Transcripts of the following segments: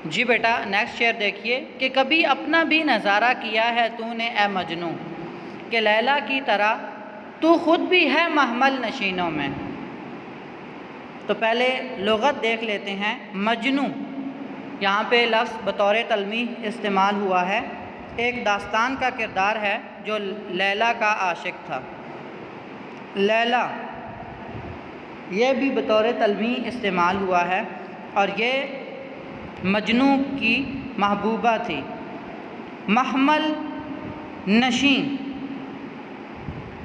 جی بیٹا next شعر دیکھیے کہ کبھی اپنا بھی نظارہ کیا ہے تو نے اے مجنوں، کہ لیلا کی طرح تو خود بھی ہے محمل نشینوں میں۔ تو پہلے لغت دیکھ لیتے ہیں۔ مجنوں یہاں پہ لفظ بطور تلمیح استعمال ہوا ہے، ایک داستان کا کردار ہے جو لیلا کا عاشق تھا۔ لیلا یہ بھی بطور تلمیح استعمال ہوا ہے، اور یہ مجنوں کی محبوبہ تھی۔ محمل نشین،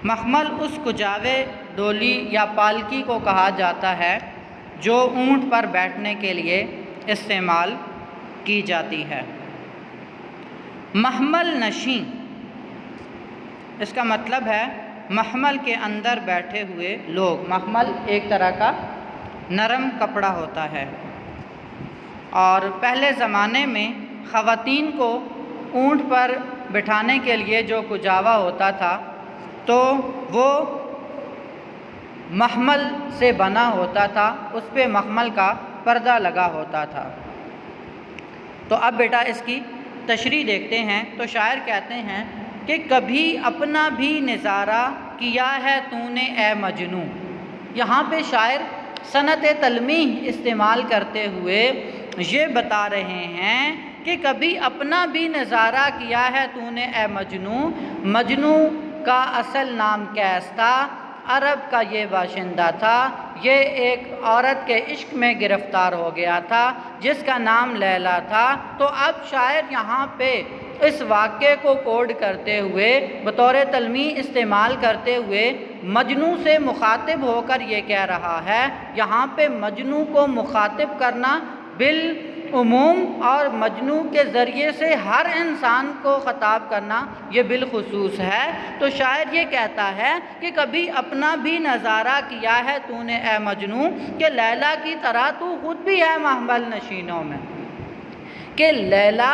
محمل اس کجاوے ڈولی یا پالکی کو کہا جاتا ہے جو اونٹ پر بیٹھنے کے لیے استعمال کی جاتی ہے۔ محمل نشین اس کا مطلب ہے محمل کے اندر بیٹھے ہوئے لوگ۔ محمل ایک طرح کا نرم کپڑا ہوتا ہے، اور پہلے زمانے میں خواتین کو اونٹ پر بٹھانے کے لیے جو کجاوا ہوتا تھا تو وہ محمل سے بنا ہوتا تھا، اس پہ محمل کا پردہ لگا ہوتا تھا۔ تو اب بیٹا اس کی تشریح دیکھتے ہیں۔ تو شاعر کہتے ہیں کہ کبھی اپنا بھی نظارہ کیا ہے تو نے اے مجنوں۔ یہاں پہ شاعر صنعت تلمیح استعمال کرتے ہوئے یہ بتا رہے ہیں کہ کبھی اپنا بھی نظارہ کیا ہے تو نے اے مجنوں۔ مجنوں کا اصل نام قیس تھا، عرب کا یہ باشندہ تھا، یہ ایک عورت کے عشق میں گرفتار ہو گیا تھا جس کا نام لیلا تھا۔ تو اب شاعر یہاں پہ اس واقعے کو کوڈ کرتے ہوئے بطور تلمیح استعمال کرتے ہوئے مجنوں سے مخاطب ہو کر یہ کہہ رہا ہے۔ یہاں پہ مجنوں کو مخاطب کرنا بالعموم اور مجنوں کے ذریعے سے ہر انسان کو خطاب کرنا یہ بالخصوص ہے۔ تو شاعر یہ کہتا ہے کہ کبھی اپنا بھی نظارہ کیا ہے تو نے اے مجنوں، کہ لیلا کی طرح تو خود بھی ہے محمل نشینوں میں۔ کہ لیلا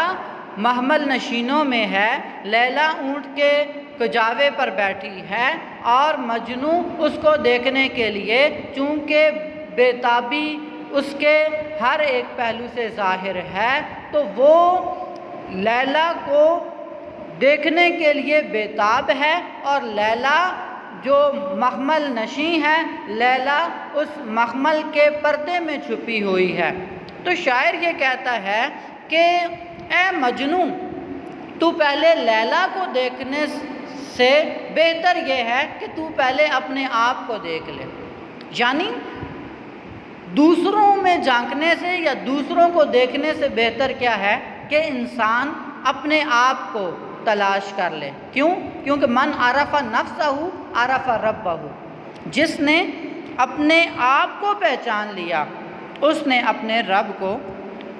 محمل نشینوں میں ہے، لیلا اونٹ کے کجاوے پر بیٹھی ہے، اور مجنوں اس کو دیکھنے کے لیے چونکہ بےتابی اس کے ہر ایک پہلو سے ظاہر ہے تو وہ لیلا کو دیکھنے کے لیے بےتاب ہے، اور لیلا جو محمل نشیں ہے، لیلا اس محمل کے پردے میں چھپی ہوئی ہے۔ تو شاعر یہ کہتا ہے کہ اے مجنوں، تو پہلے لیلا کو دیکھنے سے بہتر یہ ہے کہ تو پہلے اپنے آپ کو دیکھ لے۔ یعنی دوسروں میں جھانکنے سے یا دوسروں کو دیکھنے سے بہتر کیا ہے کہ انسان اپنے آپ کو تلاش کر لے۔ کیوں؟ کیونکہ من عرف نفسہ عرف ربہ، جس نے اپنے آپ کو پہچان لیا اس نے اپنے رب کو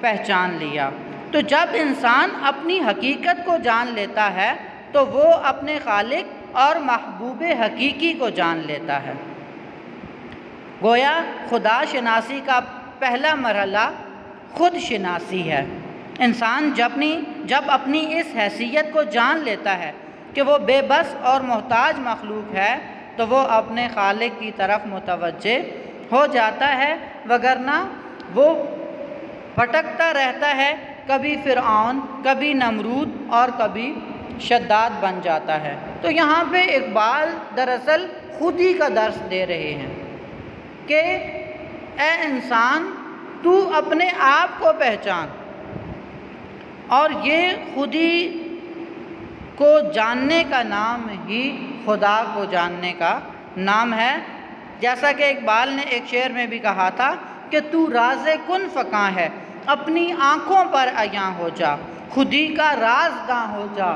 پہچان لیا۔ تو جب انسان اپنی حقیقت کو جان لیتا ہے تو وہ اپنے خالق اور محبوب حقیقی کو جان لیتا ہے۔ گویا خدا شناسی کا پہلا مرحلہ خود شناسی ہے۔ انسان جب اپنی اس حیثیت کو جان لیتا ہے کہ وہ بے بس اور محتاج مخلوق ہے تو وہ اپنے خالق کی طرف متوجہ ہو جاتا ہے، وگرنہ وہ بھٹکتا رہتا ہے، کبھی فرعون، کبھی نمرود اور کبھی شداد بن جاتا ہے۔ تو یہاں پہ اقبال دراصل خود ہی کا درس دے رہے ہیں کہ اے انسان تو اپنے آپ کو پہچان، اور یہ خودی کو جاننے کا نام ہی خدا کو جاننے کا نام ہے۔ جیسا کہ اقبال نے ایک شعر میں بھی کہا تھا کہ تو راز کن فکاں ہے، اپنی آنکھوں پر عیاں ہو جا، خودی کا رازداں ہو جا،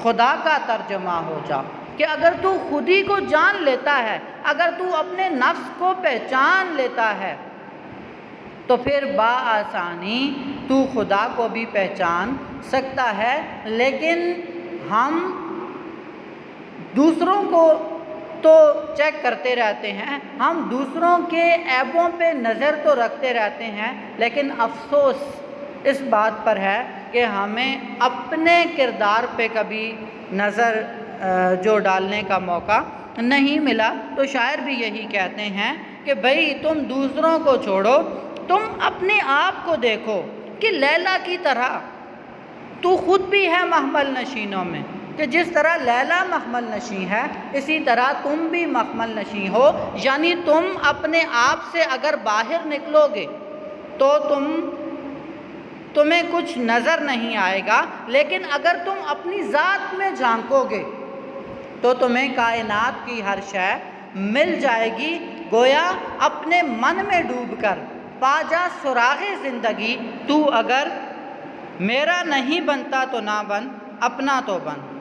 خدا کا ترجمہ ہو جا۔ کہ اگر تو خودی کو جان لیتا ہے، اگر تو اپنے نفس کو پہچان لیتا ہے تو پھر بآسانی تو خدا کو بھی پہچان سکتا ہے۔ لیکن ہم دوسروں کو تو چیک کرتے رہتے ہیں، ہم دوسروں کے عیبوں پہ نظر تو رکھتے رہتے ہیں، لیکن افسوس اس بات پر ہے کہ ہمیں اپنے کردار پہ کبھی نظر جو ڈالنے کا موقع نہیں ملا۔ تو شاعر بھی یہی کہتے ہیں کہ بھئی تم دوسروں کو چھوڑو، تم اپنے آپ کو دیکھو، کہ لیلا کی طرح تو خود بھی ہے محمل نشینوں میں، کہ جس طرح لیلا محمل نشین ہے اسی طرح تم بھی محمل نشین ہو، یعنی تم اپنے آپ سے اگر باہر نکلو گے تو تمہیں کچھ نظر نہیں آئے گا، لیکن اگر تم اپنی ذات میں جھانکو گے تو تمہیں کائنات کی ہر شے مل جائے گی۔ گویا اپنے من میں ڈوب کر پا جا سراغ زندگی، تو اگر میرا نہیں بنتا تو نہ بن، اپنا تو بن۔